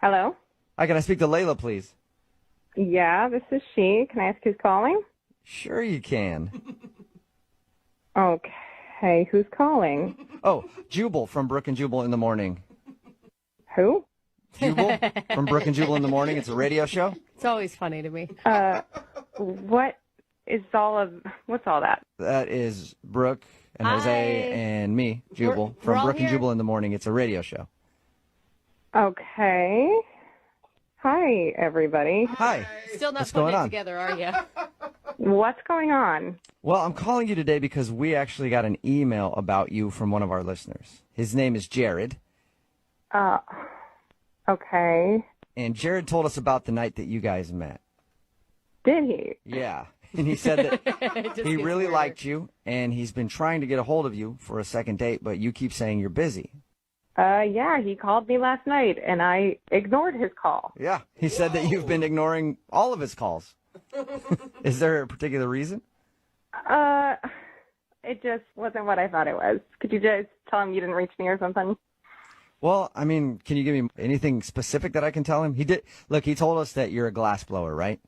Hello? Hi, can I speak to Layla, please? Yeah, this is she. Can I ask who's calling? Sure you can. Okay, who's calling? Oh, Jubal from Brook and Jubal in the Morning. Who? Jubal from Brook and Jubal in the Morning. It's a radio show. It's always funny to me. What's all that? That is Brooke and Jose Hi. and me, Jubal, We're from all Brook and here. Jubal in the Morning. It's a radio show. Okay. Hi, everybody. Hi. Still not What's putting going it on? together, are you? What's going on? Well, I'm calling you today because we actually got an email about you from one of our listeners. His name is Jared. Okay. And Jared told us about the night that you guys met. Did he? Yeah. And he said that It just he gets really weirder. liked you, and he's been trying to get a hold of you for a second date, but you keep saying you're busy. Yeah, he called me last night, and I ignored his call. Yeah. He said that you've been ignoring all of his calls. Is there a particular reason? It just wasn't what I thought it was. Could you just tell him you didn't reach me or something? Well, I mean, can you give me anything specific that I can tell him? He did. Look, he told us that you're a glass blower, right?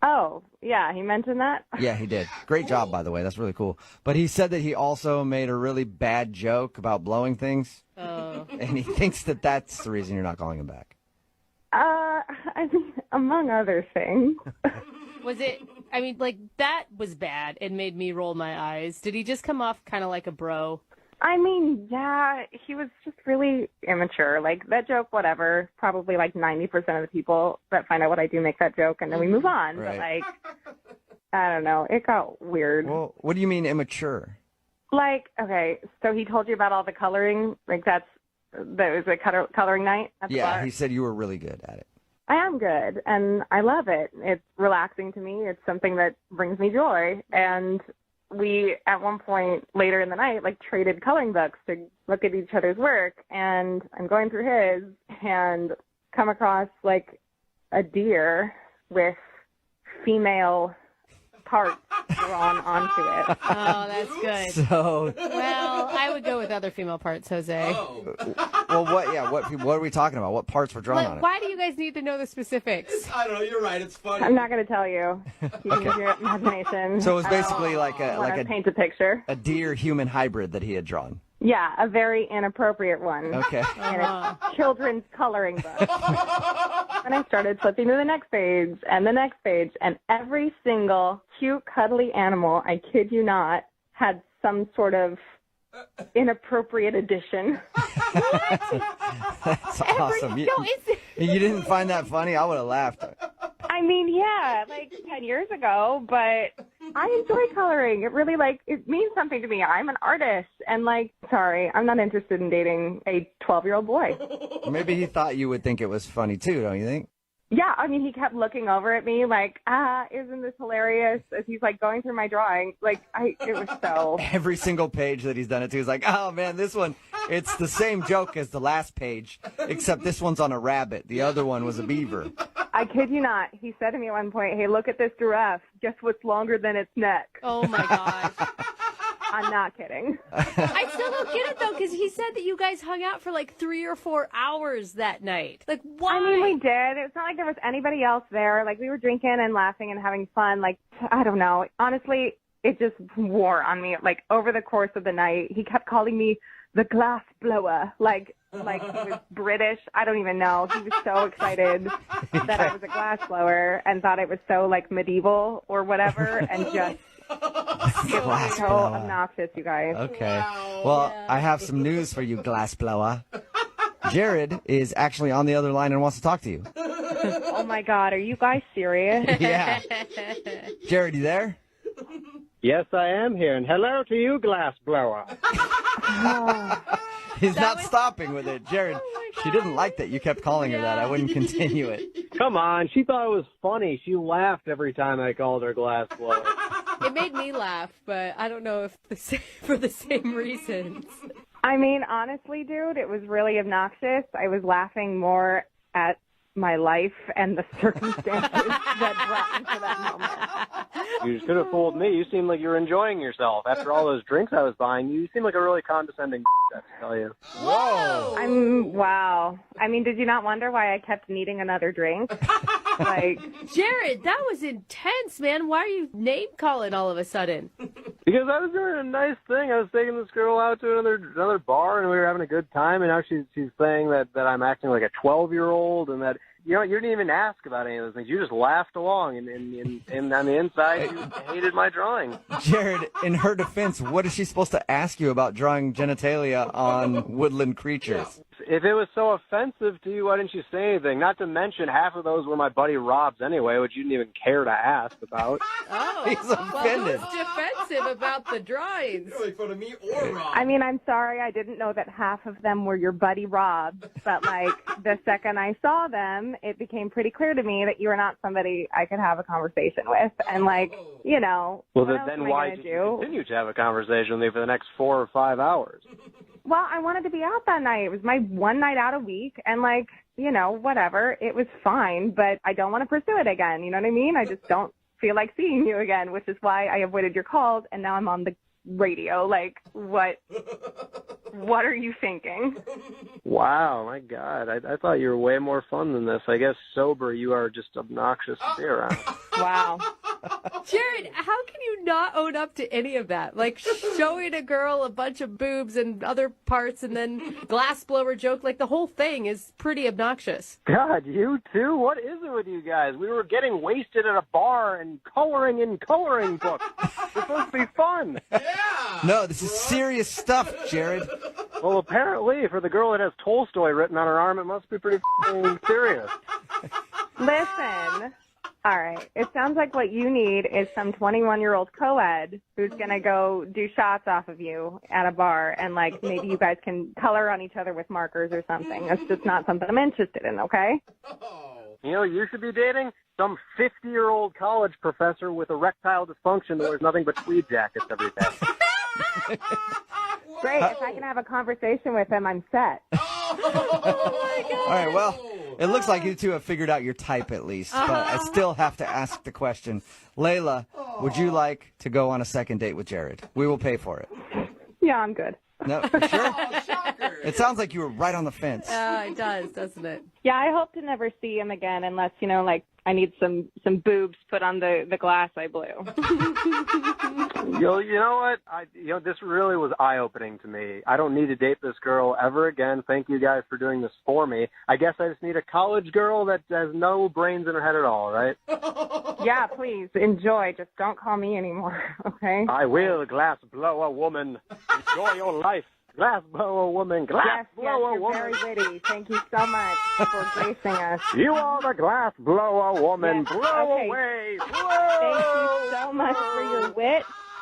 Oh, yeah, he mentioned that? Yeah, he did. Great job, by the way. That's really cool. But he said that he also made a really bad joke about blowing things, Oh. and he thinks that that's the reason you're not calling him back. I mean, among other things. Was it, I mean, like, that was bad and made me roll my eyes. Did he just come off kind of like a bro? I mean, yeah, he was just really immature. Like, that joke, whatever, probably like 90% of the people that find out what I do make that joke, and then we move on. Right. But, like, I don't know. It got weird. Well, what do you mean immature? Like, okay, so he told you about all the coloring? Like, that was a coloring night at the Yeah, bar? he said you were really good at it. I am good, and I love it. It's relaxing to me. It's something that brings me joy. And we, at one point later in the night, like, traded coloring books to look at each other's work. And I'm going through his and come across, like, a deer with female parts drawn onto it. Oh, that's good. So, Well, I would go with other female parts, Jose. well, what are we talking about? What parts were drawn on Like, it? why do you guys need to know the specifics? I don't know. You're right. It's funny. I'm not going to tell you. You can use your imagination. So it was basically like I a paint a picture. deer-human hybrid that he had drawn. Yeah, a very inappropriate one. Okay. In a children's coloring book. And I started flipping to the next page and the next page, and every single cute, cuddly animal, I kid you not, had some sort of inappropriate addition. That's awesome. You didn't find that funny? I would have laughed. I mean, yeah, like 10 years ago, but I enjoy coloring. It really, like, it means something to me. I'm an artist, and, like, sorry, I'm not interested in dating a 12-year-old boy. Maybe he thought you would think it was funny, too, don't you think? Yeah, I mean, he kept looking over at me like, isn't this hilarious? As he's, like, going through my drawing. Like, it was so... Every single page that he's done it to is like, oh, man, this one, it's the same joke as the last page, except this one's on a rabbit. The other one was a beaver. I kid you not. He said to me at one point, hey, look at this giraffe. Guess what's longer than its neck? Oh, my gosh. I'm not kidding. I still don't get it, though, because he said that you guys hung out for like 3 or 4 hours that night. Like, why? I mean, we did. It's not like there was anybody else there. Like, we were drinking and laughing and having fun. Like, I don't know. Honestly, it just wore on me. Like, over the course of the night, he kept calling me the glass blower. Like he was British. I don't even know. He was so excited that I was a glass blower and thought it was so, like, medieval or whatever, and just... It was so obnoxious, you guys. Okay. Well, I have some news for you, glassblower. Jared is actually on the other line and wants to talk to you. Oh, my God. Are you guys serious? Yeah. Jared, you there? Yes, I am here, and hello to you, glass blower. He's not stopping with it. Jared, she didn't like that you kept calling her that. I wouldn't continue it. Come on, she thought it was funny. She laughed every time I called her glass blower. It made me laugh, but I don't know if for the same reasons. I mean, honestly, dude, it was really obnoxious. I was laughing more at my life and the circumstances that brought me to that moment. You could have fooled me. You seemed like you were enjoying yourself. After all those drinks I was buying, you seemed like a really condescending that to tell you. Whoa! Wow. I mean, did you not wonder why I kept needing another drink? Like, Jared, that was intense, man. Why are you name calling all of a sudden? Because I was doing a nice thing. I was taking this girl out to another bar, and we were having a good time. And now she's saying that I'm acting like a 12-year-old, and that you didn't even ask about any of those things. You just laughed along, and on the inside, you hated my drawing. Jared, in her defense, what is she supposed to ask you about drawing genitalia on woodland creatures? If it was so offensive to you, why didn't you say anything? Not to mention, half of those were my buddy Rob's anyway, which you didn't even care to ask about. Oh, He's offended. Well, who's defensive about the drawings? You don't make fun of me or Rob. I mean, I'm sorry, I didn't know that half of them were your buddy Rob, but like the second I saw them, it became pretty clear to me that you were not somebody I could have a conversation with. And like, Well, what else then am I why gonna did you do? continue to have a conversation with me for the next 4 or 5 hours? Well, I wanted to be out that night. It was my one night out a week, and like, whatever. It was fine, but I don't want to pursue it again. You know what I mean? I just don't feel like seeing you again, which is why I avoided your calls, and now I'm on the radio. Like, what are you thinking? Wow, my God. I thought you were way more fun than this. I guess sober you are just obnoxious to be around. Wow. Jared, how can you not own up to any of that? Like showing a girl a bunch of boobs and other parts and then glassblower joke, like the whole thing is pretty obnoxious. God, you too? What is it with you guys? We were getting wasted at a bar and coloring in coloring books. It's supposed to be fun. No, this is serious stuff, Jared. Well, apparently, for the girl that has Tolstoy written on her arm, it must be pretty serious. Listen. All right. It sounds like what you need is some 21-year-old co-ed who's going to go do shots off of you at a bar, and, like, maybe you guys can color on each other with markers or something. That's just not something I'm interested in, okay? You should be dating some 50-year-old college professor with erectile dysfunction that wears nothing but tweed jackets every day. Great. If I can have a conversation with him, I'm set. All right, well, it looks like you two have figured out your type at least, but I still have to ask the question. Layla, would you like to go on a second date with Jared? We will pay for it. Yeah, I'm good. No, for sure? Shocker. It sounds like you were right on the fence. It does, doesn't it? Yeah, I hope to never see him again unless, like, I need some boobs put on the glass I blew. You know what? This really was eye-opening to me. I don't need to date this girl ever again. Thank you guys for doing this for me. I guess I just need a college girl that has no brains in her head at all, right? Yeah, please, enjoy. Just don't call me anymore, okay? I will glass blow a woman. Enjoy your life. Glass blow a woman. Glass blow a you're woman. very witty. Thank you so much for gracing us. You are the glass blow a woman. Yes, Blow okay. away. Blow. Thank you so much for your wit